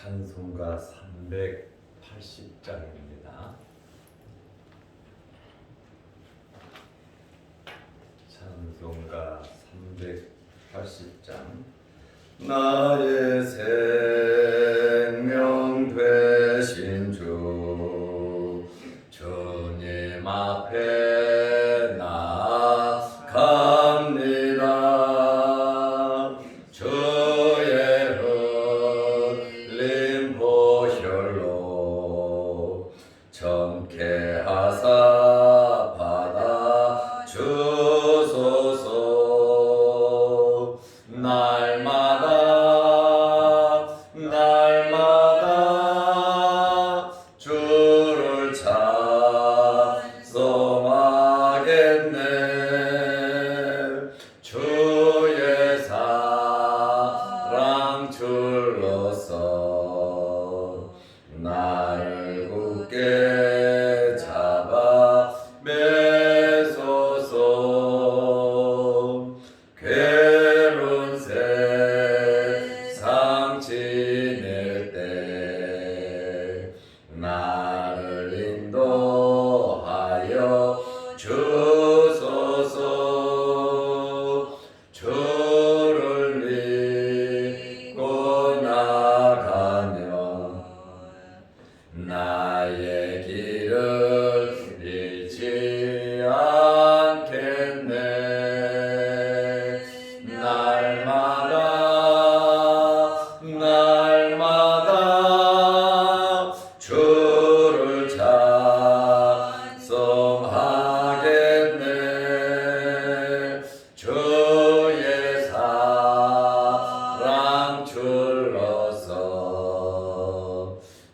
찬송가 380장입니다. 찬송가 380장. 나의 생명 되신 주 주님 앞에 나아갑니다. 주의 흘린 보혈로 정케 하사 받아 주소서. 날마다 주를 찬송하겠네. 주의 사랑 줄로서 나를 굳게 잡아 매소서. 괴로운 세상 지낼 때 나를 인도하여 주소서. 주를 믿고 나가면 나의 길을 잃지 않겠네. 날마다 주를 찬송하겠네. 주의 사랑 줄로서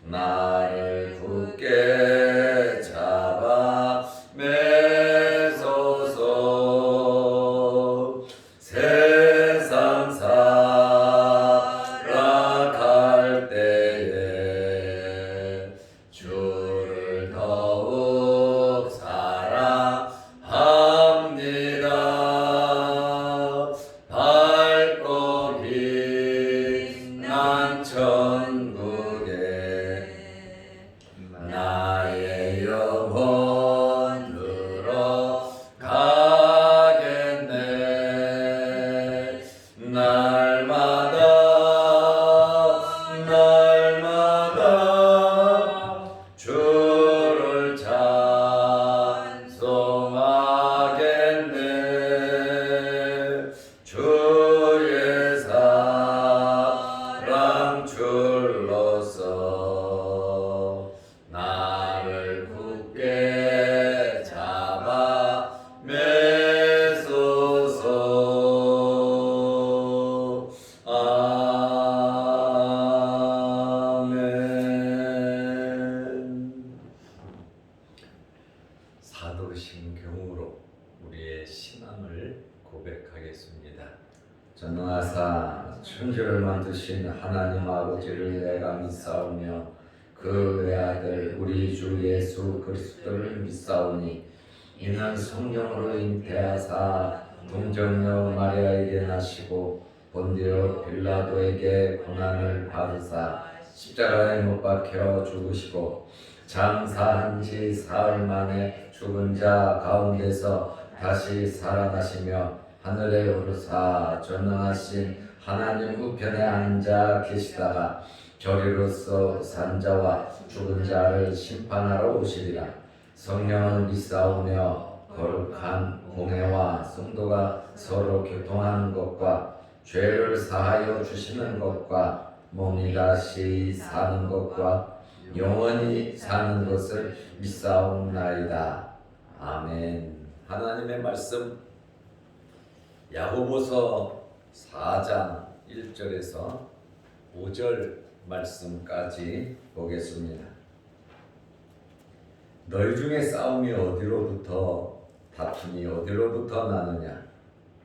나를 굳게 잡아 매소서. 세상 살아갈 때에 주를 더욱 사랑합니다. 밝고 빛난 천국에 나의 영혼 들어가겠네. 날마다 주를 찬송하겠네. 주의 사랑 줄로서 나를 굳게 잡아 매소서. 아멘. 사도신경으로 우리의 신앙을 고백하겠습니다. 전능하사 천지를 만드신 하나님 아버지를 내가 믿사오며 그 외아들 우리 주 예수 그리스도를 믿사오니 이는 성령으로 잉태하사 동정녀 마리아에게 나시고 본디오 빌라도에게 고난을 받으사 십자가에 못 박혀 죽으시고 장사한 지 사흘 만에 죽은 자 가운데서 다시 살아나시며 하늘에 오르사 전능하신 하나님 우편에 앉아 계시다가 저리로서 산 자와 죽은 자를 심판하러 오시리라. 성령을 믿사오며 거룩한 공회와 성도가 서로 교통하는 것과 죄를 사하여 주시는 것과 몸이 다시 사는 것과 영원히 사는 것을 믿사옵나이다. 아멘. 하나님의 말씀 야고보서 4장 1절에서 5절 말씀까지 보겠습니다. 너희 중에 싸움이 어디로부터 다툼이 어디로부터 나느냐?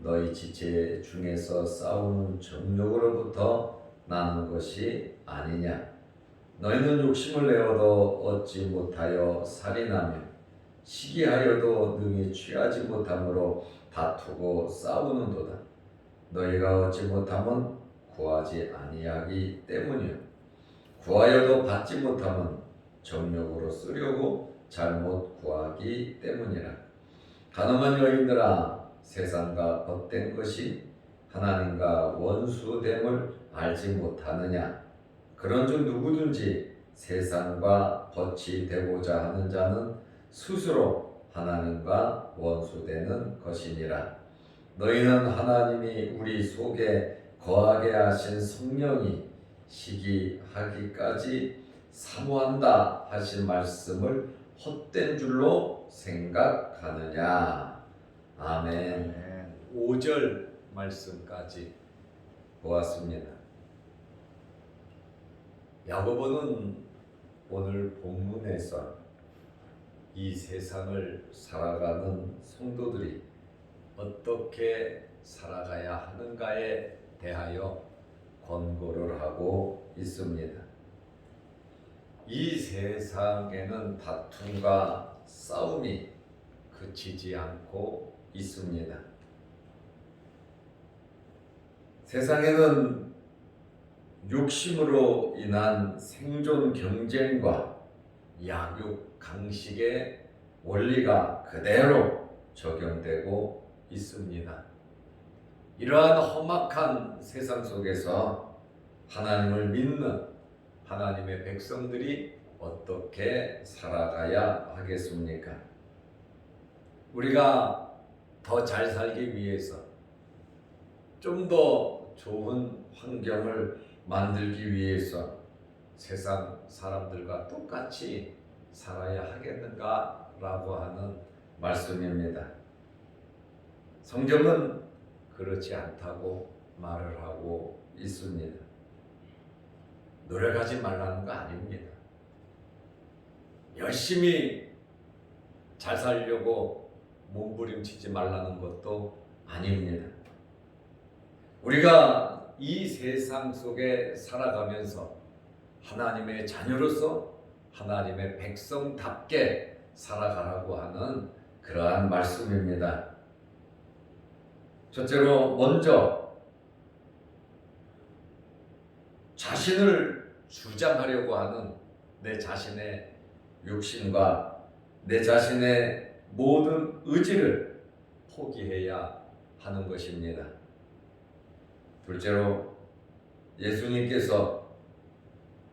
너희 지체 중에서 싸우는 정욕으로부터 나는 것이 아니냐? 너희는 욕심을 내어도 얻지 못하여 살인하며 시기하여도 능히 취하지 못함으로 다투고 싸우는도다. 너희가 얻지 못함은 구하지 아니하기 때문이요. 구하여도 받지 못하면 정욕으로 쓰려고 잘못 구하기 때문이라. 가늠한 여인들아, 세상과 벗된 것이 하나님과 원수됨을 알지 못하느냐? 그런즉 누구든지 세상과 벗이 되고자 하는 자는 스스로 하나님과 원수되는 것이니라. 너희는 하나님이 우리 속에 거하게 하신 성령이 시기하기까지 사모한다 하신 말씀을 헛된 줄로 생각하느냐. 아멘. 5절 말씀까지 보았습니다. 야고보는 오늘 본문에서 이 세상을 살아가는 성도들이 어떻게 살아가야 하는가에 대하여 권고를 하고 있습니다. 이 세상에는 다툼과 싸움이 그치지 않고 있습니다. 세상에는 욕심으로 인한 생존 경쟁과 약육 강식의 원리가 그대로 적용되고 있습니다. 이러한 험악한 세상 속에서 하나님을 믿는 하나님의 백성들이 어떻게 살아가야 하겠습니까? 우리가 더 잘 살기 위해서, 좀 더 좋은 환경을 만들기 위해서 세상 사람들과 똑같이 살아야 하겠는가라고 하는 말씀입니다. 성경은 그렇지 않다고 말을 하고 있습니다. 노력하지 말라는 거 아닙니다. 열심히 잘 살려고 몸부림치지 말라는 것도 아닙니다. 우리가 이 세상 속에 살아가면서 하나님의 자녀로서 하나님의 백성답게 살아가라고 하는 그러한 말씀입니다. 첫째로 먼저 자신을 주장하려고 하는 내 자신의 욕심과 내 자신의 모든 의지를 포기해야 하는 것입니다. 둘째로 예수님께서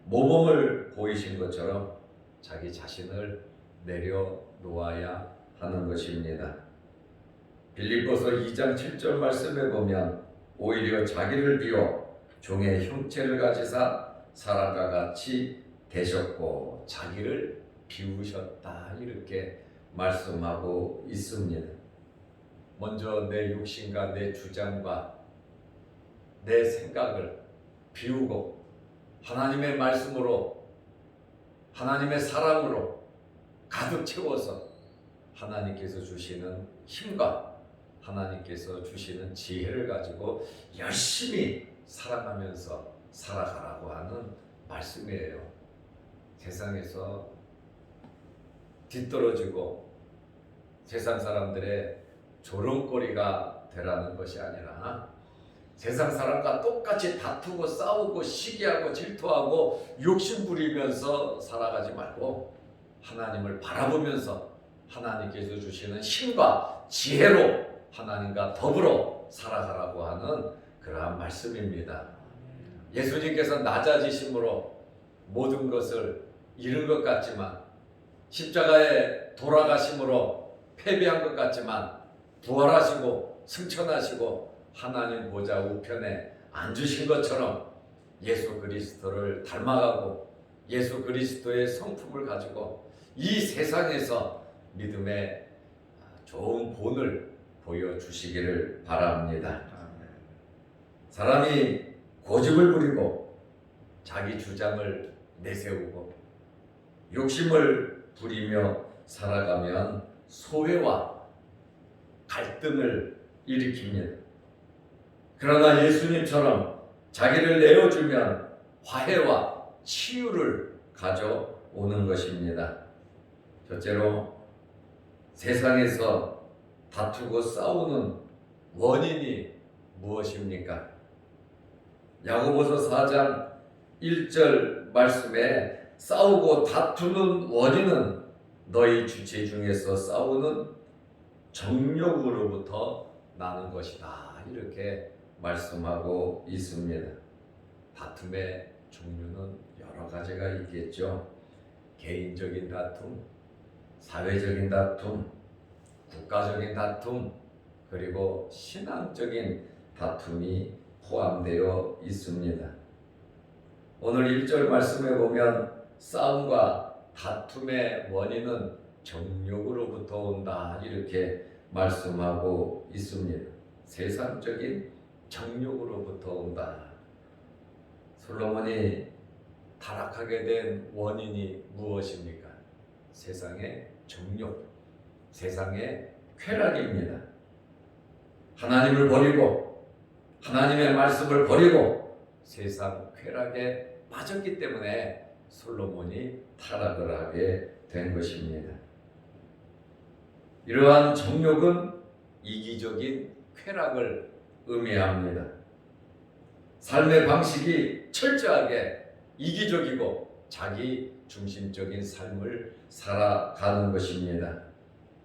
모범을 보이신 것처럼 자기 자신을 내려놓아야 하는 것입니다. 빌립보서 2장 7절 말씀에 보면 오히려 자기를 비워 종의 형체를 가지사 사람과 같이 되셨고 자기를 비우셨다 이렇게 말씀하고 있습니다. 먼저 내 욕심과 내 주장과 내 생각을 비우고 하나님의 말씀으로 하나님의 사랑으로 가득 채워서 하나님께서 주시는 힘과 하나님께서 주시는 지혜를 가지고 열심히 살아가면서 살아가라고 하는 말씀이에요. 세상에서 뒤떨어지고 세상 사람들의 조롱거리가 되라는 것이 아니라 세상 사람과 똑같이 다투고 싸우고 시기하고 질투하고 욕심 부리면서 살아가지 말고 하나님을 바라보면서 하나님께서 주시는 힘과 지혜로 하나님과 더불어 살아가라고 하는 그러한 말씀입니다. 예수님께서 낮아지심으로 모든 것을 잃은 것 같지만 십자가에 돌아가심으로 패배한 것 같지만 부활하시고 승천하시고 하나님 보좌 우편에 앉으신 것처럼 예수 그리스도를 닮아가고 예수 그리스도의 성품을 가지고 이 세상에서 믿음의 좋은 본을 보여주시기를 바랍니다. 사람이 고집을 부리고 자기 주장을 내세우고 욕심을 부리며 살아가면 소외와 갈등을 일으킵니다. 그러나 예수님처럼 자기를 내어주면 화해와 치유를 가져오는 것입니다. 첫째로 세상에서 다투고 싸우는 원인이 무엇입니까? 야고보서 4장 1절 말씀에 싸우고 다투는 원인은 너희 주체 중에서 싸우는 정욕으로부터 나는 것이다. 이렇게 말씀하고 있습니다. 다툼의 종류는 여러 가지가 있겠죠. 개인적인 다툼, 사회적인 다툼, 국가적인 다툼, 그리고 신앙적인 다툼이 포함되어 있습니다. 오늘 1절 말씀에 보면 싸움과 다툼의 원인은 정욕으로부터 온다 이렇게 말씀하고 있습니다. 세상적인 정욕으로부터 온다. 솔로몬이 타락하게 된 원인이 무엇입니까? 세상의 정욕, 세상의 쾌락입니다. 하나님을 버리고 하나님의 말씀을 버리고 세상 쾌락에 빠졌기 때문에 솔로몬이 타락을 하게 된 것입니다. 이러한 정욕은 이기적인 쾌락을 의미합니다. 삶의 방식이 철저하게 이기적이고 자기 중심적인 삶을 살아가는 것입니다.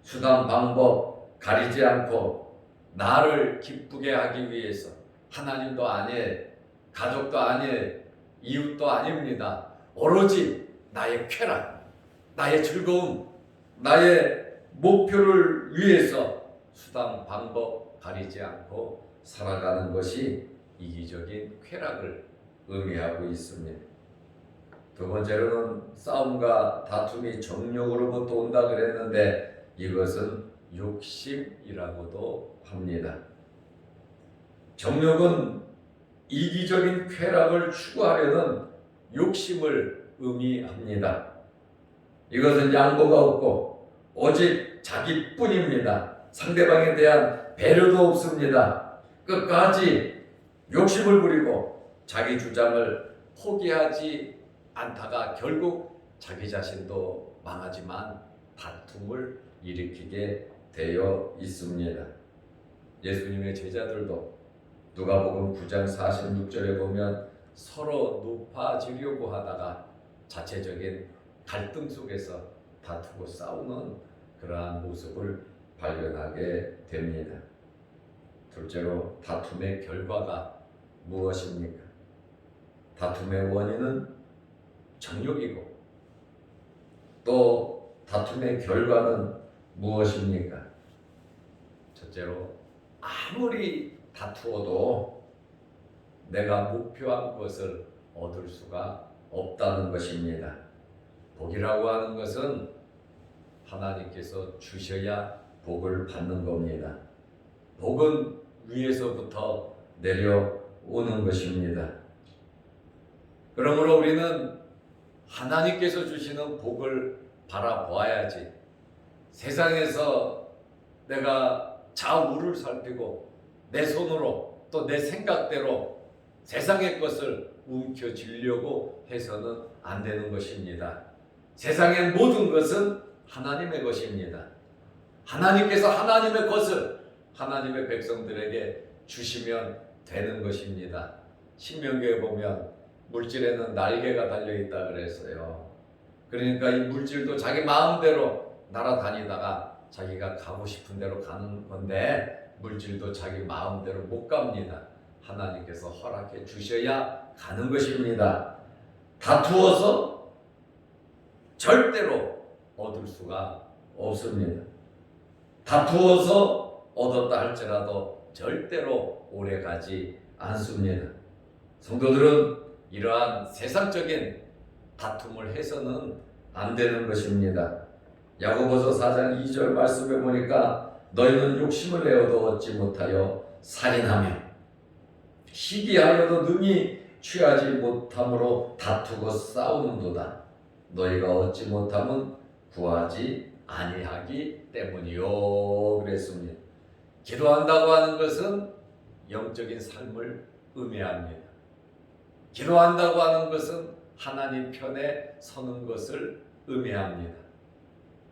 수단 방법 가리지 않고 나를 기쁘게 하기 위해서 하나님도 아니에요, 가족도 아니에요, 이웃도 아닙니다. 오로지 나의 쾌락, 나의 즐거움, 나의 목표를 위해서 수단 방법 가리지 않고 살아가는 것이 이기적인 쾌락을 의미하고 있습니다. 두 번째로는 싸움과 다툼이 정욕으로부터 온다 그랬는데 이것은 욕심이라고도 합니다. 정욕은 이기적인 쾌락을 추구하려는 욕심을 의미합니다. 이것은 양보가 없고 오직 자기뿐입니다. 상대방에 대한 배려도 없습니다. 끝까지 욕심을 부리고 자기 주장을 포기하지 않다가 결국 자기 자신도 망하지만 다툼을 일으키게 되어 있습니다. 예수님의 제자들도 누가복음 9장 46절에 보면 서로 높아지려고 하다가 자체적인 갈등 속에서 다투고 싸우는 그러한 모습을 발견하게 됩니다. 둘째로 다툼의 결과가 무엇입니까? 다툼의 원인은 정욕이고 또 다툼의 결과는 무엇입니까? 첫째로 아무리 다투어도 내가 목표한 것을 얻을 수가 없다는 것입니다. 복이라고 하는 것은 하나님께서 주셔야 복을 받는 겁니다. 복은 위에서부터 내려오는 것입니다. 그러므로 우리는 하나님께서 주시는 복을 바라보아야지 세상에서 내가 좌우를 살피고 내 손으로 또 내 생각대로 세상의 것을 움켜쥐려고 해서는 안 되는 것입니다. 세상의 모든 것은 하나님의 것입니다. 하나님께서 하나님의 것을 하나님의 백성들에게 주시면 되는 것입니다. 신명기에 보면 물질에는 날개가 달려있다 그랬어요. 그러니까 이 물질도 자기 마음대로 날아다니다가 자기가 가고 싶은 대로 가는 건데 물질도 자기 마음대로 못 갑니다. 하나님께서 허락해 주셔야 가는 것입니다. 다투어서 절대로 얻을 수가 없습니다. 다투어서 얻었다 할지라도 절대로 오래 가지 않습니다. 성도들은 이러한 세상적인 다툼을 해서는 안 되는 것입니다. 야고보서 4장 2절 말씀에 보니까 너희는 욕심을 내어도 얻지 못하여 살인하며 시기하여도 능히 취하지 못함으로 다투고 싸우는도다. 너희가 얻지 못함은 구하지 아니하기 때문이요 그랬습니다. 기도한다고 하는 것은 영적인 삶을 의미합니다. 기도한다고 하는 것은 하나님 편에 서는 것을 의미합니다.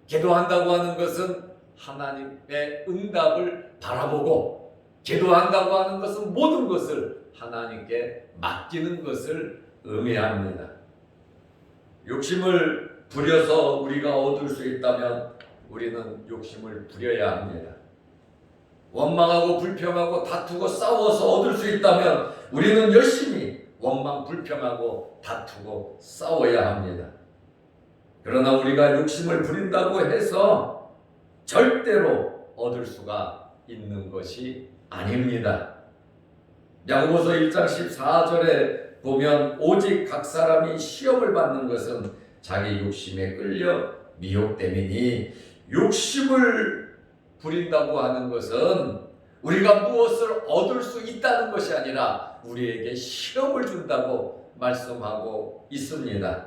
기도한다고 하는 것은 하나님의 응답을 바라보고 기도한다고 하는 것은 모든 것을 하나님께 맡기는 것을 의미합니다. 욕심을 부려서 우리가 얻을 수 있다면 우리는 욕심을 부려야 합니다. 원망하고 불평하고 다투고 싸워서 얻을 수 있다면 우리는 열심히 원망 불평하고 다투고 싸워야 합니다. 그러나 우리가 욕심을 부린다고 해서 절대로 얻을 수가 있는 것이 아닙니다. 야고보서 1장 14절에 보면 오직 각 사람이 시험을 받는 것은 자기 욕심에 끌려 미혹됨이니, 욕심을 부린다고 하는 것은 우리가 무엇을 얻을 수 있다는 것이 아니라 우리에게 시험을 준다고 말씀하고 있습니다.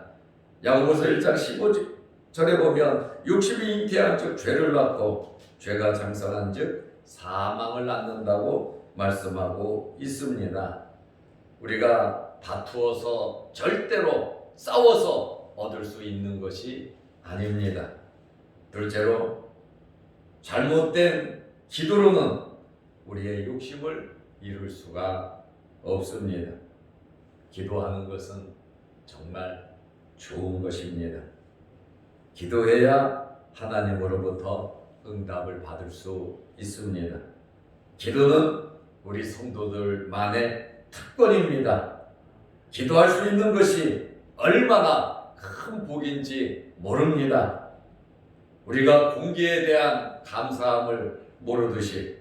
야고보서 1장 15절에 보면 욕심이 잉태한 즉 죄를 낳고 죄가 장성한 즉 사망을 낳는다고 말씀하고 있습니다. 우리가 다투어서 절대로 싸워서 얻을 수 있는 것이 아닙니다. 둘째로 잘못된 기도로는 우리의 욕심을 이룰 수가 없습니다. 기도하는 것은 정말 좋은 것입니다. 기도해야 하나님으로부터 응답을 받을 수 있습니다. 기도는 우리 성도들만의 특권입니다. 기도할 수 있는 것이 얼마나 큰 복인지 모릅니다. 우리가 공기에 대한 감사함을 모르듯이,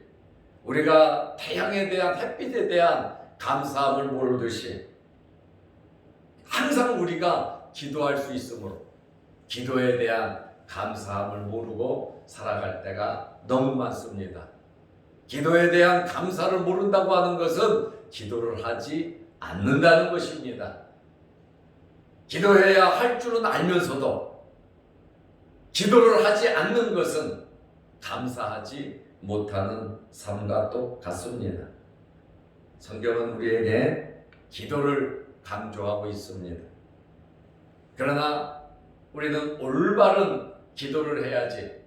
우리가 태양에 대한, 햇빛에 대한 감사함을 모르듯이 항상 우리가 기도할 수 있으므로 기도에 대한 감사함을 모르고 살아갈 때가 너무 많습니다. 기도에 대한 감사를 모른다고 하는 것은 기도를 하지 않는다는 것입니다. 기도해야 할 줄은 알면서도 기도를 하지 않는 것은 감사하지 못하는 삶과 똑같습니다. 성경은 우리에게 기도를 강조하고 있습니다. 그러나 우리는 올바른 기도를 해야지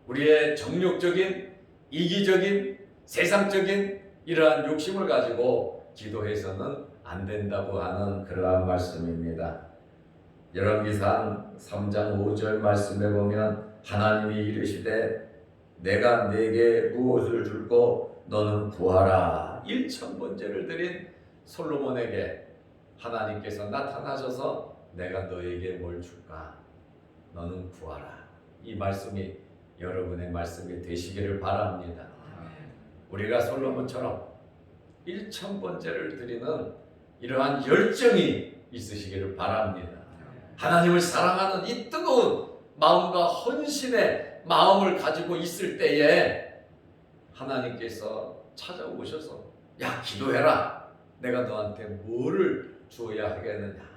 우리의 정욕적인, 이기적인, 세상적인 이러한 욕심을 가지고 기도해서는 안 된다고 하는 그러한 말씀입니다. 열왕기상 3장 5절 말씀에 보면 하나님이 이르시되 내가 네게 무엇을 줄고 너는 구하라. 1,000번째를 드린 솔로몬에게 하나님께서 나타나셔서 내가 너에게 뭘 줄까? 너는 구하라. 이 말씀이 여러분의 말씀이 되시기를 바랍니다. 우리가 솔로몬처럼 1,000번째를 드리는 이러한 열정이 있으시기를 바랍니다. 하나님을 사랑하는 이 뜨거운 마음과 헌신의 마음을 가지고 있을 때에 하나님께서 찾아오셔서 야, 기도해라. 내가 너한테 뭐를 주어야 하겠느냐.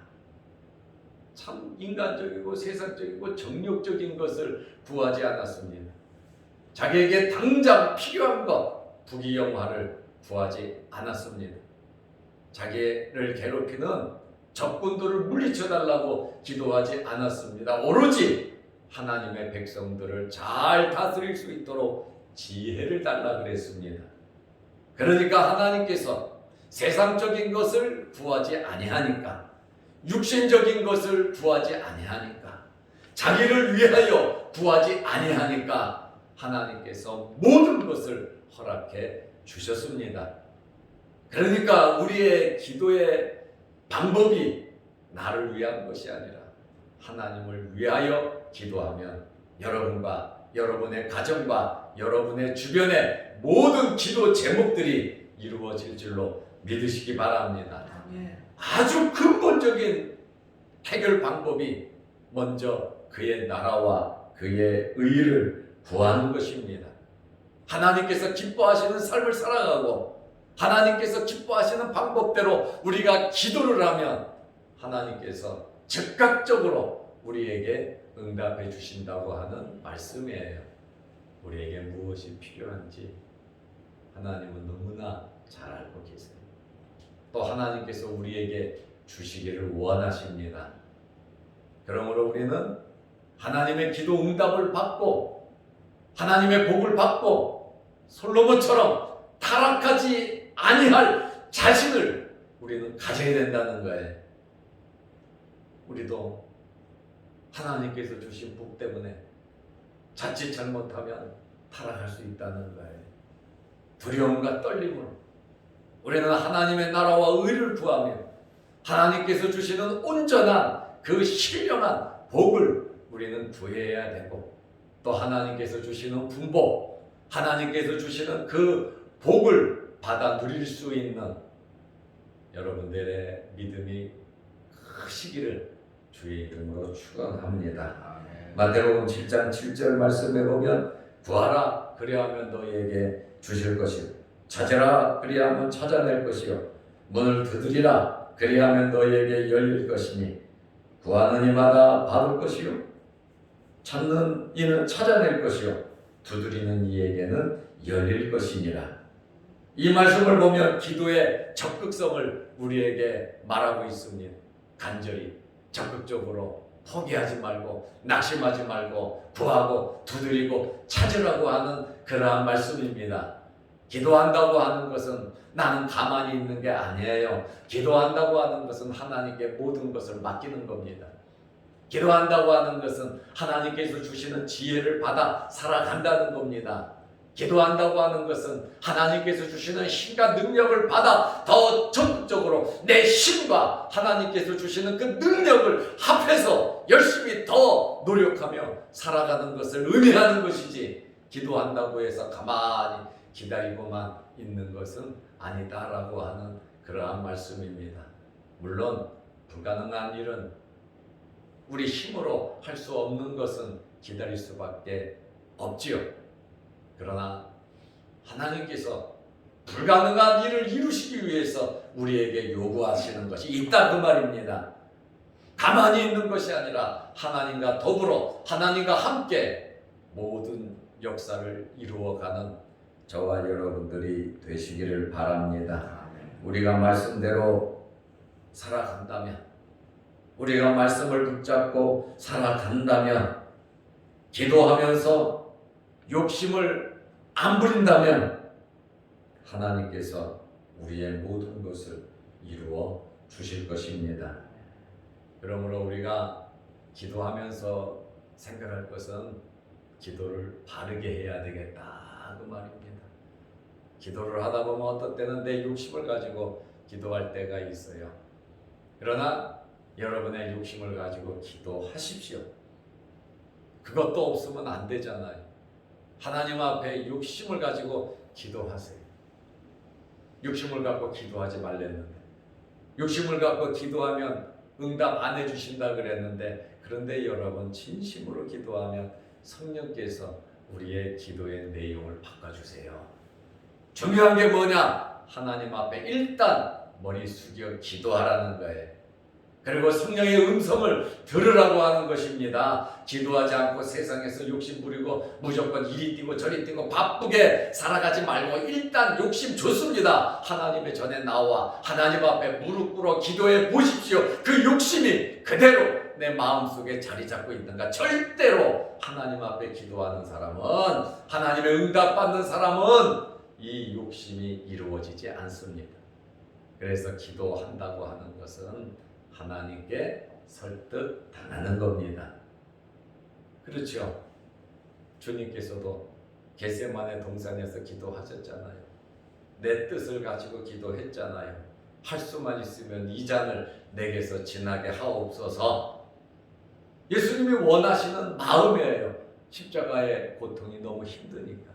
참 인간적이고 세상적이고 정욕적인 것을 구하지 않았습니다. 자기에게 당장 필요한 것, 부귀영화를 구하지 않았습니다. 자기를 괴롭히는 적군들을 물리쳐달라고 기도하지 않았습니다. 오로지 하나님의 백성들을 잘 다스릴 수 있도록 지혜를 달라 그랬습니다. 그러니까 하나님께서 세상적인 것을 구하지 아니하니까, 육신적인 것을 구하지 아니하니까, 자기를 위하여 구하지 아니하니까 하나님께서 모든 것을 허락해 주셨습니다. 그러니까 우리의 기도의 방법이 나를 위한 것이 아니라 하나님을 위하여 기도하면 여러분과 여러분의 가정과 여러분의 주변의 모든 기도 제목들이 이루어질 줄로 믿으시기 바랍니다. 아주 근본적인 해결 방법이 먼저 그의 나라와 그의 의를 구하는 것입니다. 하나님께서 기뻐하시는 삶을 살아가고 하나님께서 기뻐하시는 방법대로 우리가 기도를 하면 하나님께서 즉각적으로 우리에게 응답해 주신다고 하는 말씀이에요. 우리에게 무엇이 필요한지 하나님은 너무나 잘 알고 계세요. 또 하나님께서 우리에게 주시기를 원하십니다. 그러므로 우리는 하나님의 기도 응답을 받고 하나님의 복을 받고 솔로몬처럼 타락하지 아니할 자신을 우리는 가져야 된다는 거예요. 우리도 하나님께서 주신 복 때문에 자칫 잘못하면 타락할 수 있다는 거예요. 두려움과 떨림으로 우리는 하나님의 나라와 의를 구하며 하나님께서 주시는 온전한 그 신령한 복을 우리는 구해야 되고, 또 하나님께서 주시는 분복, 하나님께서 주시는 그 복을 받아 누릴 수 있는 여러분들의 믿음이 크시기를 주의 이름으로 축원합니다. 마태복음 7장 7절 말씀에 보면 구하라 그리하면 너희에게 주실 것이요 찾으라 그리하면 찾아낼 것이요 문을 두드리라 그리하면 너희에게 열릴 것이니 구하는 이마다 받을 것이요 찾는 이는 찾아낼 것이요 두드리는 이에게는 열릴 것이니라. 이 말씀을 보면 기도의 적극성을 우리에게 말하고 있습니다. 간절히 적극적으로 포기하지 말고 낙심하지 말고 구하고 두드리고 찾으라고 하는 그러한 말씀입니다. 기도한다고 하는 것은 나는 가만히 있는 게 아니에요. 기도한다고 하는 것은 하나님께 모든 것을 맡기는 겁니다. 기도한다고 하는 것은 하나님께서 주시는 지혜를 받아 살아간다는 겁니다. 기도한다고 하는 것은 하나님께서 주시는 힘과 능력을 받아 더 적극적으로 내 힘과 하나님께서 주시는 그 능력을 합해서 열심히 더 노력하며 살아가는 것을 의미하는 것이지, 기도한다고 해서 가만히 기다리고만 있는 것은 아니다라고 하는 그러한 말씀입니다. 물론 불가능한 일은, 우리 힘으로 할 수 없는 것은 기다릴 수밖에 없지요. 그러나 하나님께서 불가능한 일을 이루시기 위해서 우리에게 요구하시는 것이 있다 그 말입니다. 가만히 있는 것이 아니라 하나님과 더불어 하나님과 함께 모든 역사를 이루어가는 저와 여러분들이 되시기를 바랍니다. 우리가 말씀대로 살아간다면, 우리가 말씀을 붙잡고 살아간다면, 기도하면서 욕심을 안 부린다면 하나님께서 우리의 모든 것을 이루어 주실 것입니다. 그러므로 우리가 기도하면서 생각할 것은 기도를 바르게 해야 되겠다 그 말입니다. 기도를 하다 보면 어떤 때는 내 욕심을 가지고 기도할 때가 있어요. 그러나 여러분의 욕심을 가지고 기도하십시오. 그것도 없으면 안 되잖아요. 하나님 앞에 욕심을 가지고 기도하세요. 욕심을 갖고 기도하지 말랬는데, 욕심을 갖고 기도하면 응답 안 해주신다 그랬는데, 그런데 여러분 진심으로 기도하면 성령께서 우리의 기도의 내용을 바꿔주세요. 중요한 게 뭐냐? 하나님 앞에 일단 머리 숙여 기도하라는 거예요. 그리고 성령의 음성을 들으라고 하는 것입니다. 기도하지 않고 세상에서 욕심 부리고 무조건 이리 뛰고 저리 뛰고 바쁘게 살아가지 말고 일단 욕심 좋습니다. 하나님의 전에 나와 하나님 앞에 무릎 꿇어 기도해 보십시오. 그 욕심이 그대로 내 마음속에 자리 잡고 있는가? 절대로 하나님 앞에 기도하는 사람은, 하나님의 응답받는 사람은 이 욕심이 이루어지지 않습니다. 그래서 기도한다고 하는 것은 하나님께 설득 당하는 겁니다. 그렇죠? 주님께서도 겟세마네 동산에서 기도하셨잖아요. 내 뜻을 가지고 기도했잖아요. 할 수만 있으면 이 잔을 내게서 지나게 하옵소서. 예수님이 원하시는 마음이에요. 십자가의 고통이 너무 힘드니까.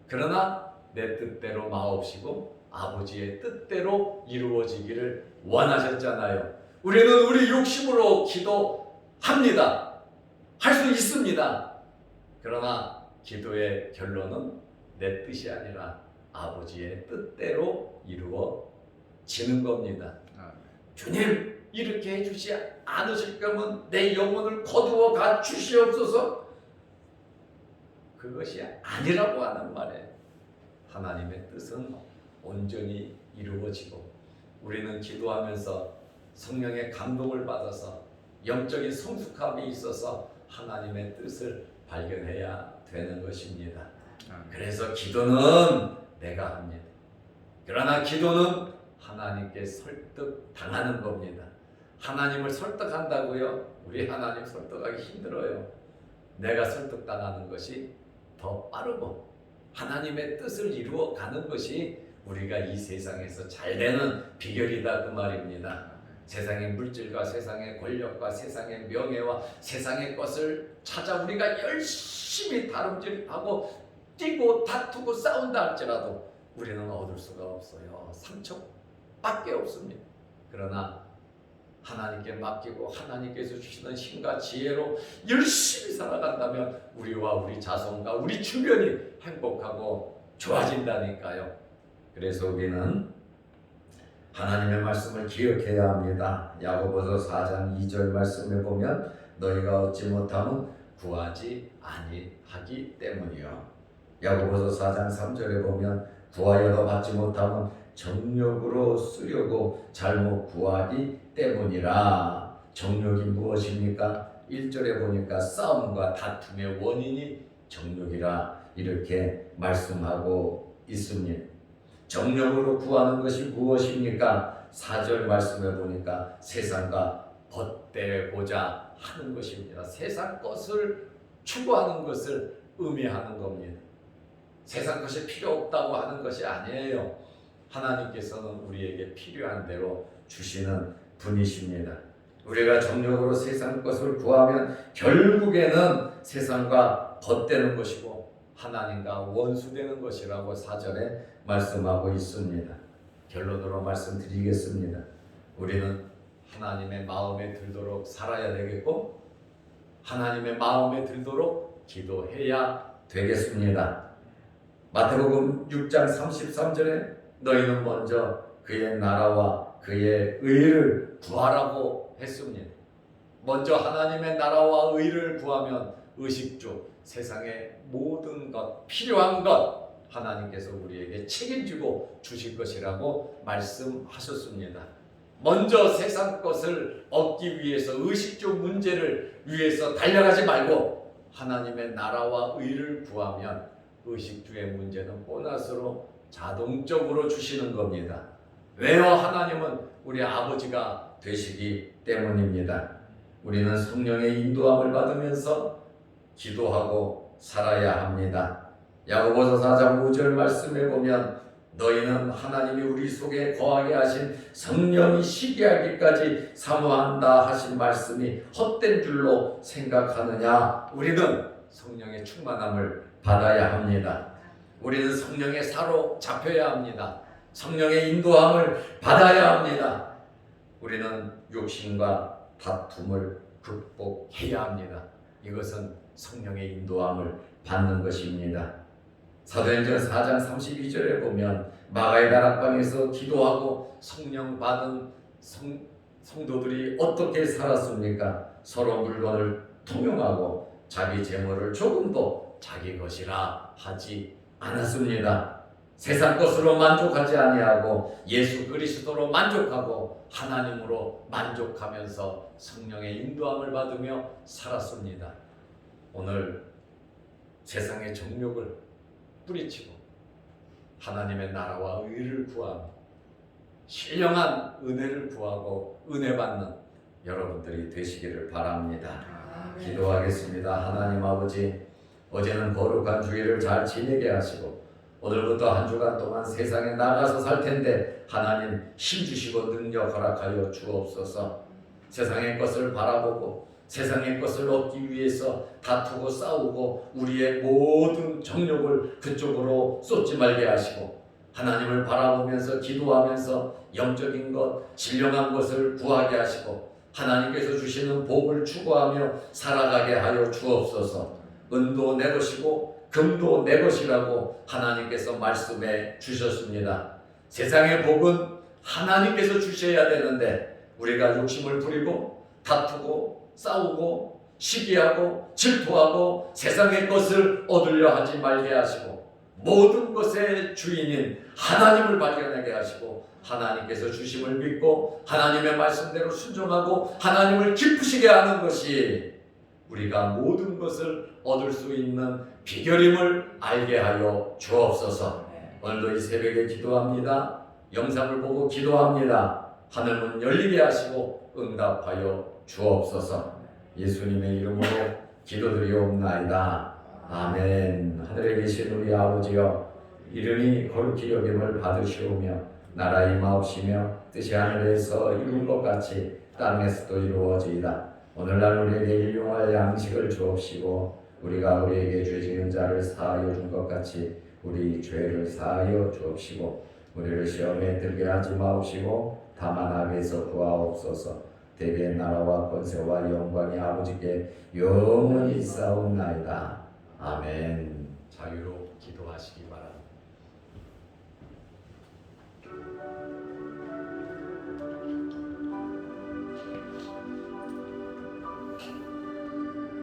그러나 내 뜻대로 마옵시고 아버지의 뜻대로 이루어지기를 원하셨잖아요. 우리는 우리 욕심으로 기도합니다. 할 수 있습니다. 그러나 기도의 결론은 내 뜻이 아니라 아버지의 뜻대로 이루어지는 겁니다. 주님, 이렇게 해주지 않으실 거면 내 영혼을 거두어 가 주시옵소서. 그것이 아니라고 하는 말에 하나님의 뜻은 온전히 이루어지고, 우리는 기도하면서 성령의 감동을 받아서 영적인 성숙함이 있어서 하나님의 뜻을 발견해야 되는 것입니다. 그래서 기도는 내가 합니다. 그러나 기도는 하나님께 설득 당하는 겁니다. 하나님을 설득한다고요? 우리 하나님 설득하기 힘들어요. 내가 설득당하는 것이 더 빠르고 하나님의 뜻을 이루어가는 것이 우리가 이 세상에서 잘 되는 비결이다 그 말입니다. 세상의 물질과 세상의 권력과 세상의 명예와 세상의 것을 찾아 우리가 열심히 다름질하고 뛰고 다투고 싸운다 할지라도 우리는 얻을 수가 없어요. 상처밖에 없습니다. 그러나 하나님께 맡기고 하나님께서 주시는 힘과 지혜로 열심히 살아간다면 우리와 우리 자손과 우리 주변이 행복하고 좋아진다니까요. 그래서 우리는 하나님의 말씀을 기억해야 합니다. 야고보서 4장 2절 말씀에 보면 너희가 얻지 못하면 구하지 아니하기 때문이요. 야고보서 4장 3절에 보면 구하여도 받지 못하면 정욕으로 쓰려고 잘못 구하기 때문이라. 정욕이 무엇입니까? 1절에 보니까 싸움과 다툼의 원인이 정욕이라 이렇게 말씀하고 있습니다. 정욕으로 구하는 것이 무엇입니까? 4절 말씀에 보니까 세상과 벗대고자 하는 것입니다. 세상 것을 추구하는 것을 의미하는 겁니다. 세상 것이 필요 없다고 하는 것이 아니에요. 하나님께서는 우리에게 필요한 대로 주시는 분이십니다. 우리가 정욕으로 세상 것을 구하면 결국에는 세상과 벗대는 것이고 하나님과 원수되는 것이라고 4절에 말씀하고 있습니다. 결론으로 말씀드리겠습니다. 우리는 하나님의 마음에 들도록 살아야 되겠고 하나님의 마음에 들도록 기도해야 되겠습니다. 마태복음 6장 33절에 너희는 먼저 그의 나라와 그의 의를 구하라고 했습니다. 먼저 하나님의 나라와 의를 구하면 의식주, 세상의 모든 것, 필요한 것 하나님께서 우리에게 책임지고 주실 것이라고 말씀하셨습니다. 먼저 세상 것을 얻기 위해서 의식주 문제를 위해서 달려가지 말고 하나님의 나라와 의를 구하면 의식주의 문제는 보너스로 자동적으로 주시는 겁니다. 왜요? 하나님은 우리 아버지가 되시기 때문입니다. 우리는 성령의 인도함을 받으면서 기도하고 살아야 합니다. 야고보서 4장 5절 말씀에 보면 너희는 하나님이 우리 속에 거하게 하신 성령이 시기하기까지 사모한다 하신 말씀이 헛된 줄로 생각하느냐? 우리는 성령의 충만함을 받아야 합니다. 우리는 성령의 사로잡혀야 합니다. 성령의 인도함을 받아야 합니다. 우리는 욕심과 다툼을 극복해야 합니다. 이것은 성령의 인도함을 받는 것입니다. 사도행전 4장 32절에 보면 마가의 다락방에서 기도하고 성령 받은 성도들이 어떻게 살았습니까? 서로 물건을 통용하고 자기 재물을 조금도 자기 것이라 하지 않았습니다. 세상 것으로 만족하지 아니하고 예수 그리스도로 만족하고 하나님으로 만족하면서 성령의 인도함을 받으며 살았습니다. 오늘 세상의 정욕을 뿌리치고 하나님의 나라와 의를 구하며 신령한 은혜를 구하고 은혜 받는 여러분들이 되시기를 바랍니다. 기도하겠습니다. 하나님 아버지, 어제는 거룩한 주일을 잘 지내게 하시고 오늘부터 한 주간 동안 세상에 나가서 살 텐데 하나님 힘 주시고 능력 허락하여 주옵소서. 세상의 것을 바라보고 세상의 것을 얻기 위해서 다투고 싸우고 우리의 모든 정욕을 그쪽으로 쏟지 말게 하시고 하나님을 바라보면서 기도하면서 영적인 것, 신령한 것을 구하게 하시고 하나님께서 주시는 복을 추구하며 살아가게 하여 주옵소서. 은도 내 것이고 금도 내 것이라고 하나님께서 말씀해 주셨습니다. 세상의 복은 하나님께서 주셔야 되는데 우리가 욕심을 부리고 다투고 싸우고 시기하고 질투하고 세상의 것을 얻으려 하지 말게 하시고 모든 것의 주인인 하나님을 발견하게 하시고 하나님께서 주심을 믿고 하나님의 말씀대로 순종하고 하나님을 기쁘시게 하는 것이 우리가 모든 것을 얻을 수 있는 비결임을 알게 하여 주옵소서. 오늘도 이 새벽에 기도합니다. 영상을 보고 기도합니다. 하늘문 열리게 하시고 응답하여 주옵소서. 예수님의 이름으로 기도드리옵나이다. 아멘. 하늘에 계신 우리 아버지여, 이름이 거룩히 여김을 받으시오며 나라 임하옵시며 뜻이 하늘에서 이룬 것 같이 땅에서도 이루어지이다. 오늘날 우리에게 일용할 양식을 주옵시고 우리가 우리에게 죄 지은 자를 사하여 준 것 같이 우리 죄를 사하여 주옵시고 우리를 시험에 들게 하지 마옵시고 다만 악에서 구하옵소서. 대개의 나라와 권세와 영광이 아버지께 영원히 있사옵나이다. 아멘. 자유로 기도하시기 바랍니다.